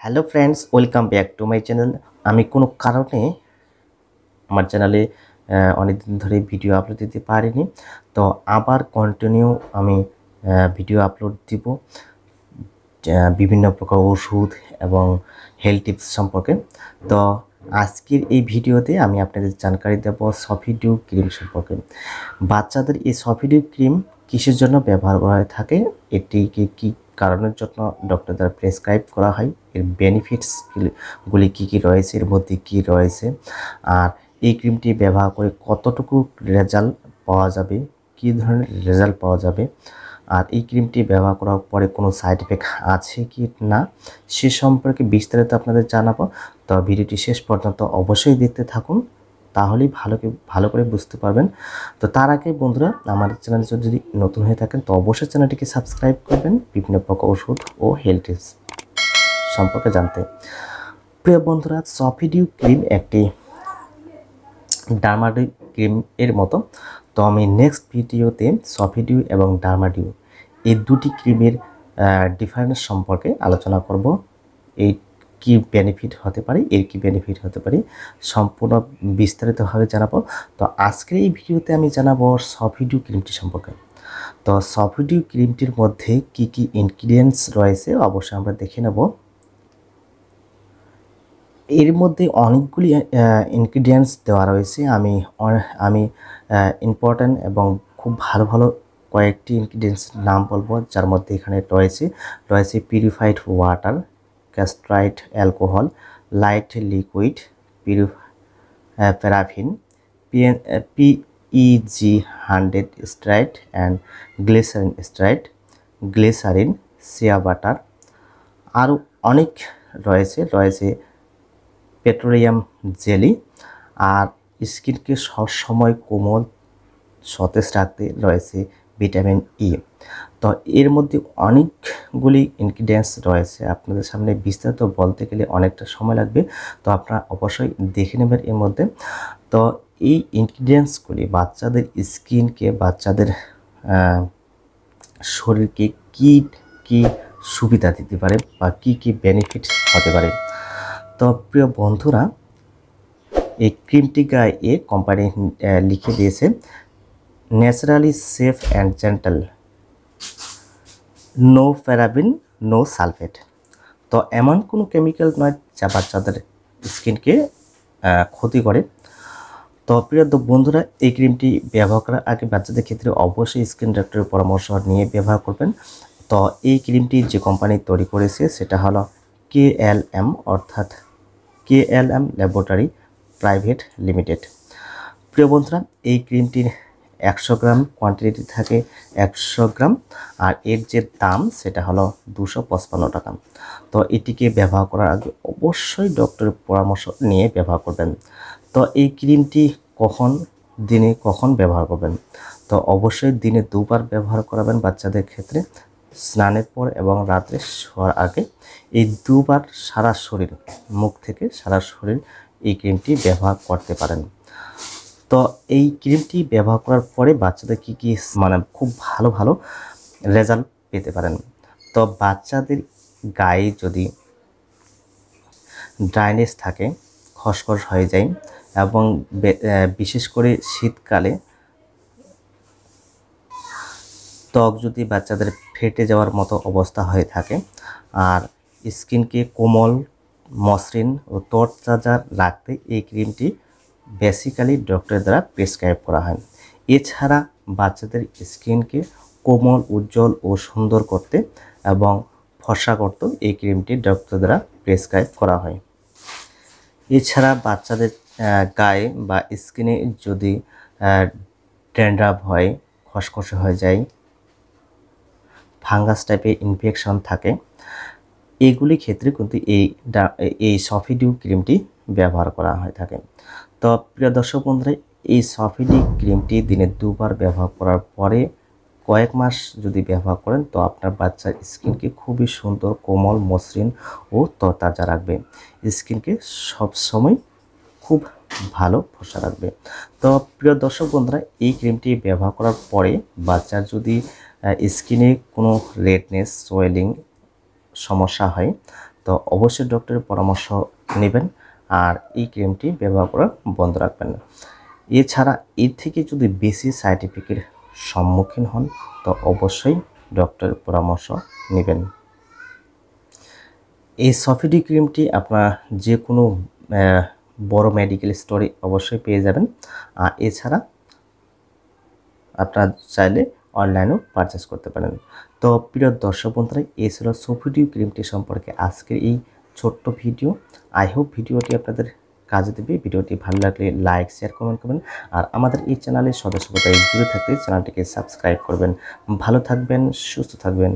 Hello friends, welcome back to my channel. আমি কোনো কারণে আমার চ্যানেলে অনেকদিন ধরে ভিডিও আপলোড দিতে পারিনি, তো আবার কন্টিনিউ আমি ভিডিও আপলোড দিব বিভিন্ন প্রকার ওষুধ এবং হেলথ টিপস সম্পর্কে। তো আজকের এই ভিডিওতে আমি আপনাদের জানকারি দেব সফিডিউ ক্রিম সম্পর্কে। বাচ্চাদের এই সফিডিউ ক্রিম কিসের জন্য ব্যবহার করা হয়ে থাকে, এটিকে কি কারণের জন্য ডক্টর দ্বারা প্রেসক্রাইব করা হয়, এর বেনিফিটসগুলি কী কী রয়েছে, এর মধ্যে কী রয়েছে, আর এই ক্রিমটি ব্যবহার করে কতটুকু রেজাল্ট পাওয়া যাবে, কী ধরনের রেজাল্ট পাওয়া যাবে, আর এই ক্রিমটি ব্যবহার করার পরে কোনো সাইড এফেক্ট আছে কি না সে সম্পর্কে বিস্তারিত আপনাদের জানাবো। তো ভিডিওটি শেষ পর্যন্ত অবশ্যই দেখতে থাকুন, তাহলেই ভালো করে বুঝতে পারবেন। তো তার আগে বন্ধুরা, আমার চ্যানেলে যদি নতুন হয়ে থাকেন তো অবশ্যই চ্যানেলটিকে সাবস্ক্রাইব করবেন বিভিন্ন প্রকার ওষুধ ও হেলথ টিপস সম্পর্কে জানতে। প্রিয় বন্ধুরা, সফিডিউ ক্রিম একটি ডার্মাডিউ ক্রিম এর মতো। তো আমি নেক্সট ভিডিওতে সফিডিউ এবং ডার্মাডিউ এই দুটি ক্রিমের ডিফারেন্স সম্পর্কে আলোচনা করব। এই কি বেনিফিট হতে পারে, এর কি বেনিফিট হতে পারে সম্পূর্ণ বিস্তারিতভাবে জানাবো। তো আজকের এই ভিডিওতে আমি জানাবো সফিডিউ ক্রিমটি সম্পর্কে। তো সফিডিউ ক্রিমটির মধ্যে কি কি ইনগ্রিডিয়েন্টস রয়েছে অবশ্যই আমরা দেখে নেব। এর মধ্যে অনেকগুলি ইনগ্রিডিয়েন্টস দেওয়া রয়েছে। আমি ইম্পর্ট্যান্ট এবং খুব ভালো ভালো কয়েকটি ইনগ্রিডিয়েন্টস নাম বলবো, যার মধ্যে এখানে রয়েছে পিউরিফাইড ওয়াটার, ক্যাস্ট্রাইট alcohol, light liquid, paraffin, PEG 100 stearate and glycerin, shea butter, আরও অনেক রয়েছে পেট্রোলিয়াম জেলি, আর স্কিনকে সবসময় কোমল সতেজ রাখতে রয়েছে ভিটামিন ই। তো এর মধ্যে অনেকগুলি ইনগ্রিডিয়েন্টস রয়েছে, আপনাদের সামনে বিস্তারিত বলতে গেলে অনেকটা সময় লাগবে, তো আপনারা অবশ্যই দেখে নেবেন এর মধ্যে। তো এই ইনগ্রিডিয়েন্টসগুলি বাচ্চাদের স্কিনকে, বাচ্চাদের শরীরকে কি কি সুবিধা দিতে পারে বা কি কি বেনিফিট হতে পারে। তো প্রিয় বন্ধুরা, এই ক্রিমটি গায়ে কোম্পানি লিখে দিয়েছে naturally safe and gentle, no paraben, no sulphate. তো এমন কোনো কেমিক্যাল নয় যা বাচ্চাদের স্কিনকে ক্ষতি করে। তো প্রিয় বন্ধুরা, এই ক্রিমটি ব্যবহার করার আগে বাচ্চাদের ক্ষেত্রে অবশ্যই স্কিন ডক্টরের পরামর্শ নিয়ে ব্যবহার করবেন। তো এই ক্রিমটি যে কোম্পানি তৈরি করেছে সেটা হলো KLM, অর্থাৎ KLM ল্যাবরেটরি প্রাইভেট লিমিটেড। প্রিয় বন্ধুরা, এই ক্রিমটির 100 গ্রাম কোয়ান্টিটি থাকে 100 গ্রাম, আর এর যে দাম সেটা হলো 255 টাকা। তো এটিকে ব্যবহার করার আগে অবশ্যই ডক্টরের পরামর্শ নিয়ে ব্যবহার করবেন। তো এই ক্রিমটি দিনে কখন ব্যবহার করবেন? তো অবশ্যই দিনে দুবার ব্যবহার করাবেন বাচ্চাদের ক্ষেত্রে, স্নানের পর এবং রাত্রে শোয়ার আগে। এই দুবার সারা শরীর, মুখ থেকে সারা শরীর এই ক্রিমটি ব্যবহার করতে পারেন। তো এই ক্রিমটি ব্যবহার করার পরে বাচ্চাদের কি কি খুব ভালো রেজাল্ট পেতে পারেন। তো বাচ্চাদের গায়ে যদি ড্রাইনেস থাকে, খসখস হয়ে যায়, এবং বিশেষ করে শীতকালে ত্বক যদি বাচ্চাদের ফেটে যাওয়ার মতো অবস্থা হয়ে থাকে, আর স্কিনকে কোমল, মসৃণ ও তরতাজা রাখতে এই ক্রিমটি বেসিক্যালি ডক্টরের দ্বারা প্রেসক্রাইব করা হয়। এছাড়া বাচ্চাদের স্কিনকে কোমল, উজ্জ্বল ও সুন্দর করতে এবং ফর্সা করতে এই ক্রিমটি ডক্টর দ্বারা প্রেসক্রাইব করা হয়। এছাড়া বাচ্চাদের গায়ে বা স্কিনে যদি ড্যান্ড্রাফ হয়, খসখসে হয়ে যায়, ফাঙ্গাস টাইপের ইনফেকশন থাকে, এইগুলি ক্ষেত্রে কিন্তু এই সফিডিউ ক্রিমটি ব্যবহার করা হয়ে থাকে। তো প্রিয় দর্শক বন্ধুরা, এই সফিডিউ ক্রিমটি দিনে দুবার ব্যবহার করার পরে কয়েক মাস যদি ব্যবহার করেন তো আপনার বাচ্চার স্কিনকে খুবই সুন্দর, কোমল, মসৃণ ও তরতাজা রাখবে। স্কিনকে সবসময় খুব ভালো ফর্সা রাখবে। তো প্রিয় দর্শক বন্ধুরা, এই ক্রিমটি ব্যবহার করার পরে বাচ্চার যদি স্কিনে কোনো রেডনেস, সোয়েলিং সমস্যা হয় তো তো অবশ্যই ডক্টরের পরামর্শ নেবেন আর এই ক্রিমটি ব্যবহার করা বন্ধ রাখবেন না। এছাড়া এর থেকে যদি বেশি সাইড ইফেক্টের সম্মুখীন হন তো অবশ্যই ডক্টরের পরামর্শ নেবেন। এই সফিডিউ ক্রিমটি আপনার যে কোনো বড় মেডিকেল স্টোরে অবশ্যই পেয়ে যাবেন। আর এছাড়া আপনারা চাইলে অনলাইনেও পারচেস করতে পারেন। তো প্রিয় দর্শক বন্ধুরা, এই ছিল সফিডিউ ক্রিমটি সম্পর্কে আজকের এই ছোট্ট ভিডিও। আই হোপ ভিডিওটি আপনাদের কাজে দেবে। ভিডিওটি ভালো লাগলে লাইক, শেয়ার, কমেন্ট করবেন। আর আমাদের এই চ্যানেলের সদস্যতায় জুড়ে থাকতে চ্যানেলটিকে সাবস্ক্রাইব করবেন। ভালো থাকবেন, সুস্থ থাকবেন।